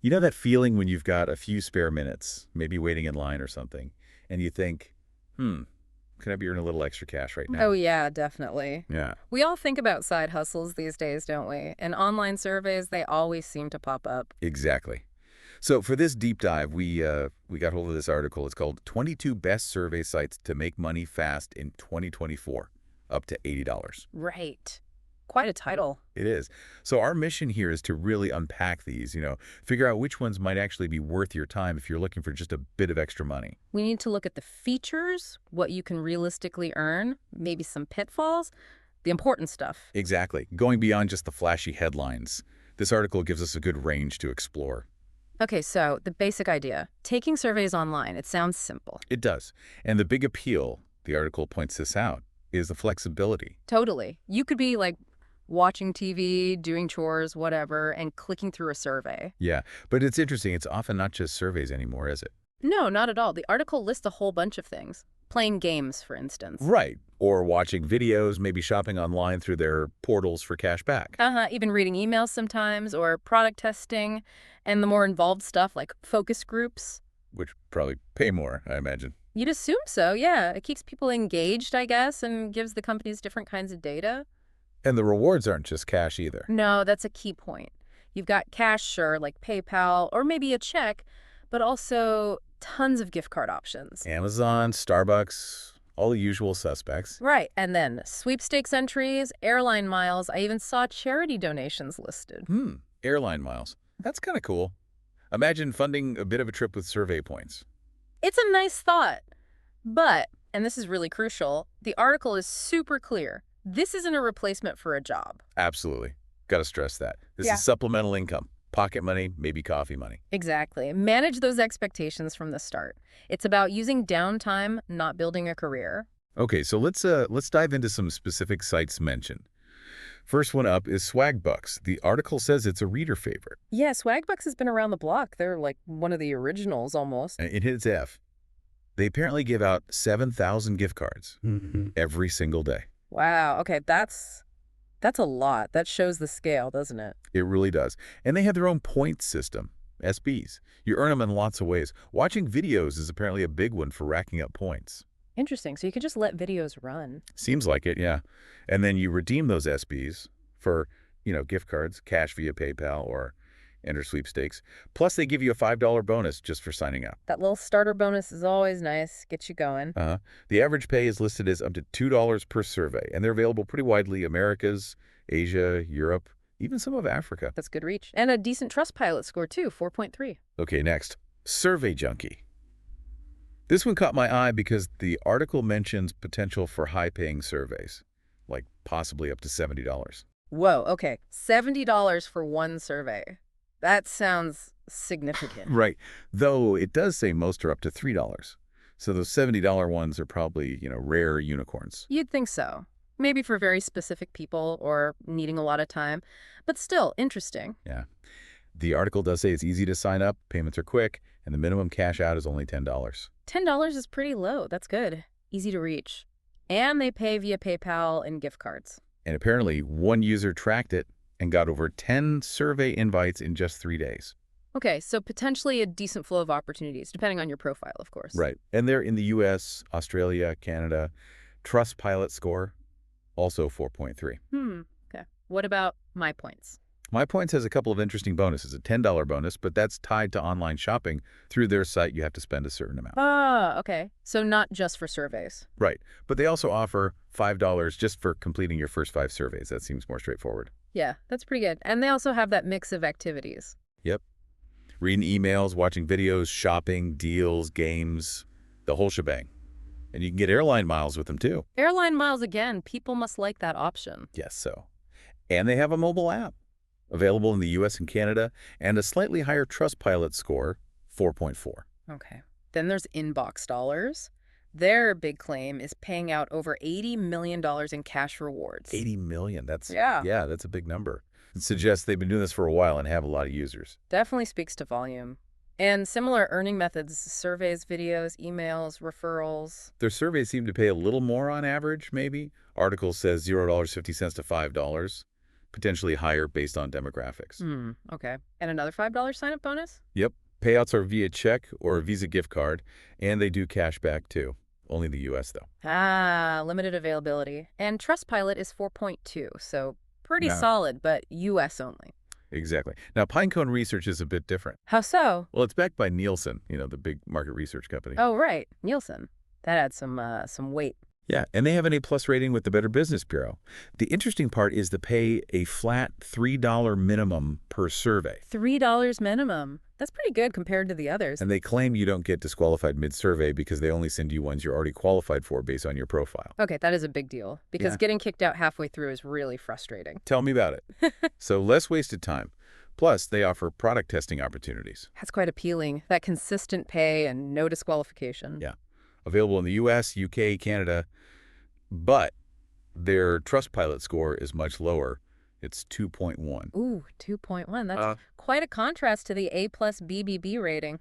You know that feeling when you've got a few spare minutes, maybe waiting in line or something, and you think, hmm, can I be earning a little extra cash right Oh, now? yeah, definitely. Yeah, We all think about side hustles these days, don't we? And online surveys, they always seem to pop up. exactly. So for this deep dive, we got hold of this article. It's called 22 Best Survey Sites to Make Money Fast in 2024, up to $80. Right. Quite a title. It is. So our mission here is to really unpack these, figure out which ones might actually be worth your time if you're looking for just a bit of extra money. We need to look at the features, what you can realistically earn, maybe some pitfalls, the important stuff. Exactly. Going beyond just the flashy headlines, this article gives us a good range to explore. Okay, so the basic idea taking surveys online, it sounds simple. It does. And the big appeal, the article points this out, is the flexibility. Totally. You could be like watching TV, doing chores, whatever, and clicking through a survey. Yeah, but it's interesting. It's often not just surveys anymore, is it? No, not at all. The article lists a whole bunch of things. Playing games, for instance. Right. Or watching videos, maybe shopping online through their portals for cash back, Even reading emails sometimes, or product testing, and the more involved stuff like focus groups. which probably pay more, I imagine. You'd assume so, yeah. It keeps people engaged, I guess, and gives the companies different kinds of data. And the rewards aren't just cash either. No, that's a key point. You've got cash, sure, like PayPal, or maybe a check, but also tons of gift card options. Amazon, Starbucks, all the usual suspects. Right, and then sweepstakes entries, airline miles. I even saw charity donations listed. Airline miles. That's kind of cool. Imagine funding a bit of a trip with survey points. It's a nice thought. But, and this is really crucial, the article is super clear. This isn't a replacement for a job. Absolutely. Got to stress that. This Yeah. is supplemental income. Pocket money, maybe coffee money. Exactly. Manage those expectations from the start. It's about using downtime, not building a career. Okay, so let's dive into some specific sites mentioned. First one up is Swagbucks. The article says it's a reader favorite. Yeah, Swagbucks has been around the block. They're like one of the originals almost. It hits F. They apparently give out 7,000 gift cards every single day. Wow. Okay, that's a lot. That shows the scale, doesn't it? It really does. And they have their own point system, SBs. You earn them in lots of ways. Watching videos is apparently a big one for racking up points. Interesting. So you could just let videos run. Seems like it, yeah. And then you redeem those SBs for, gift cards, cash via PayPal or enter sweepstakes. Plus, they give you a $5 bonus just for signing up. That little starter bonus is always nice. Get you going. Uh-huh. The average pay is listed as up to $2 per survey, and they're available pretty widely Americas, Asia, Europe, even some of Africa. That's good reach. And a decent Trustpilot score too, 4.3. Okay, next. Survey Junkie. This one caught my eye because the article mentions potential for high-paying surveys, like possibly up to $70. Whoa, okay. $70 for one survey. That sounds significant. Right, though it does say most are up to $3. So those $70 ones are probably, rare unicorns. You'd think so. Maybe for very specific people or needing a lot of time. But still, interesting. Yeah. The article does say it's easy to sign up, payments are quick, and the minimum cash out is only $10. $10 is pretty low. That's good. Easy to reach. And they pay via PayPal and gift cards. And apparently, one user tracked it and got over 10 survey invites in just 3 days. Okay, so potentially a decent flow of opportunities, depending on your profile, of course. Right. And they're in the US, Australia, Canada. Trustpilot score, also 4.3. Okay. What about my points? My Points has a couple of interesting bonuses. A $10 bonus, but that's tied to online shopping. Through their site, you have to spend a certain amount. Ah, okay. So not just for surveys. Right. But they also offer $5 just for completing your first 5 surveys. That seems more straightforward. Yeah, that's pretty good. And they also have that mix of activities. Yep. Reading emails, watching videos, shopping, deals, games, the whole shebang. And you can get airline miles with them too. Airline miles again, people must like that option. Yes, so. And they have a mobile app available in the US and Canada and a slightly higher Trustpilot score, 4.4. Okay. Then there's Inbox Dollars. Their big claim is paying out over $80 million in cash rewards. 80 million. Yeah. Yeah, that's a big number. It suggests they've been doing this for a while and have a lot of users. Definitely speaks to volume. And similar earning methods, surveys, videos, emails, referrals. Their surveys seem to pay a little more on average, maybe. Article says $0.50 to $5. potentially higher based on demographics. Okay. And another $5 sign-up bonus? Yep. Payouts are via check or a Visa gift card, and they do cash back too. Only the U.S., though. Ah, limited availability. And Trustpilot is 4.2, so pretty No. solid, but U.S. only. Exactly. Now, Pinecone Research is a bit different. How so? Well, it's backed by Nielsen, the big market research company. Oh, right. Nielsen. That adds some weight. Yeah, and they have an A+ rating with the Better Business Bureau. The interesting part is to pay a flat $3 minimum per survey. $3 minimum. That's pretty good compared to the others. And they claim you don't get disqualified mid-survey because they only send you ones you're already qualified for based on your profile. Okay, that is a big deal, because Yeah. getting kicked out halfway through is really frustrating. Tell me about it. So less wasted time. Plus, they offer product testing opportunities. That's quite appealing. That consistent pay and no disqualification. Yeah. Available in the U.S., U.K., Canada. But their Trustpilot score is much lower. It's 2.1. Ooh, 2.1. That's quite a contrast to the A+ BBB rating.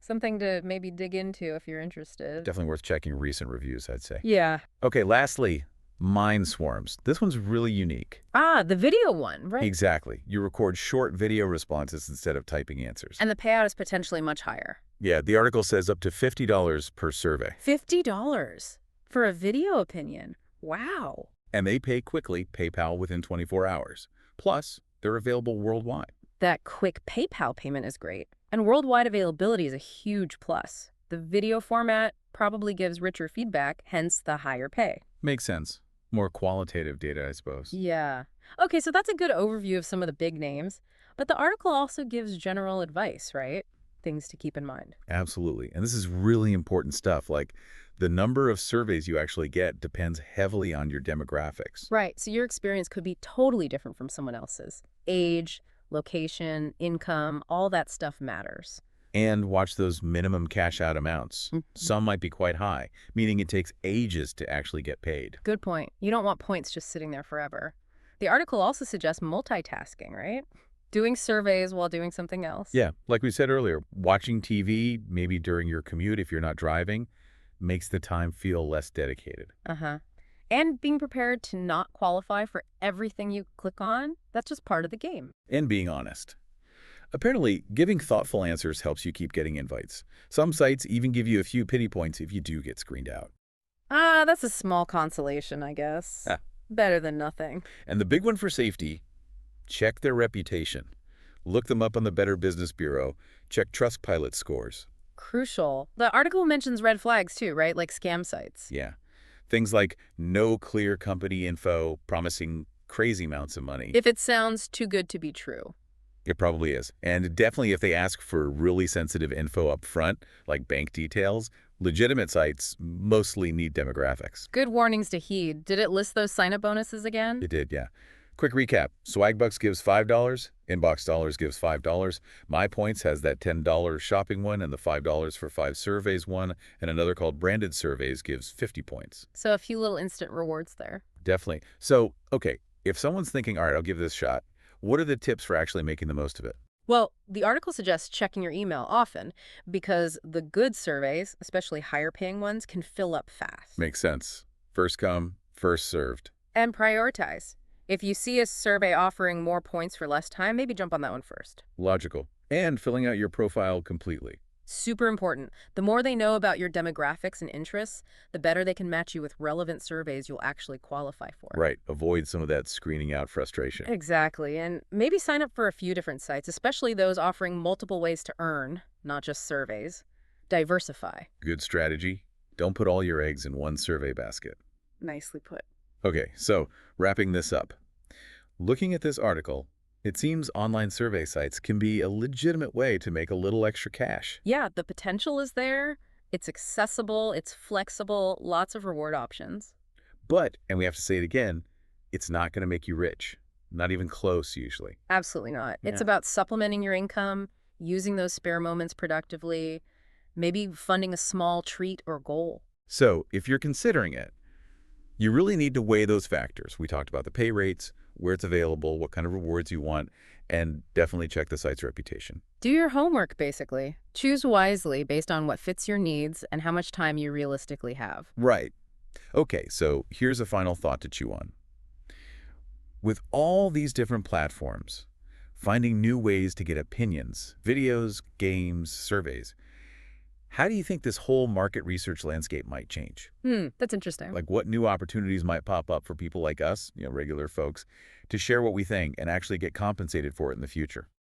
Something to maybe dig into if you're interested. Definitely worth checking recent reviews, I'd say. Yeah. Okay, lastly, Mind Swarms. This one's really unique. Ah, the video one, right? Exactly. You record short video responses instead of typing answers. And the payout is potentially much higher. Yeah, the article says up to $50 per survey. $50 for a video opinion. Wow. And they pay quickly, PayPal within 24 hours. Plus, they're available worldwide. That quick PayPal payment is great. And worldwide availability is a huge plus. The video format probably gives richer feedback, hence the higher pay. Makes sense. More qualitative data, I suppose. Yeah. Okay, so that's a good overview of some of the big names. But the article also gives general advice, right? Things to keep in mind. Absolutely. And this is really important stuff. Like, the number of surveys you actually get depends heavily on your demographics. Right, so your experience could be totally different from someone else's. Age, location, income, all that stuff matters. And watch those minimum cash out amounts. Some might be quite high, meaning it takes ages to actually get paid. Good point. You don't want points just sitting there forever. The article also suggests multitasking, right? Doing surveys while doing something else. Yeah, like we said earlier, watching TV, maybe during your commute if you're not driving, makes the time feel less dedicated. And being prepared to not qualify for everything you click on, that's just part of the game. And being honest. Apparently, giving thoughtful answers helps you keep getting invites. Some sites even give you a few pity points if you do get screened out. That's a small consolation, I guess. Better than nothing. And the big one for safety, check their reputation. Look them up on the Better Business Bureau. Check Trustpilot scores. Crucial. The article mentions red flags too, right? Like scam sites. Yeah. Things like no clear company info promising crazy amounts of money. If it sounds too good to be true. It probably is. And definitely if they ask for really sensitive info up front, like bank details, legitimate sites mostly need demographics. Good warnings to heed. Did it list those sign-up bonuses again? It did, yeah. Quick recap. Swagbucks gives $5. Inbox Dollars gives $5. My Points has that $10 shopping one and the $5 for 5 surveys one, and another called Branded Surveys gives 50 points. So a few little instant rewards there. Definitely. So, okay, if someone's thinking, all right, I'll give this a shot, what are the tips for actually making the most of it? Well, the article suggests checking your email often because the good surveys, especially higher paying ones, can fill up fast. Makes sense. First come, first served. And prioritize. If you see a survey offering more points for less time, maybe jump on that one first. Logical. And filling out your profile completely. Super important. The more they know about your demographics and interests, the better they can match you with relevant surveys you'll actually qualify for. Right. Avoid some of that screening out frustration. Exactly. And maybe sign up for a few different sites, especially those offering multiple ways to earn, not just surveys. Diversify. Good strategy. Don't put all your eggs in one survey basket. Nicely put. Okay, so wrapping this up. Looking at this article, it seems online survey sites can be a legitimate way to make a little extra cash. Yeah, the potential is there. It's accessible. It's flexible. Lots of reward options. But, and we have to say it again, it's not going to make you rich. Not even close, usually. Absolutely not. It's Yeah. about supplementing your income, using those spare moments productively, maybe funding a small treat or goal. So, if you're considering it, you really need to weigh those factors. We talked about the pay rates, where it's available, what kind of rewards you want, and definitely check the site's reputation. Do your homework, basically. Choose wisely based on what fits your needs and how much time you realistically have. Right. Okay, so here's a final thought to chew on. With all these different platforms, finding new ways to get opinions, videos, games, surveys, how do you think this whole market research landscape might change? That's interesting. Like what new opportunities might pop up for people like us, regular folks, to share what we think and actually get compensated for it in the future?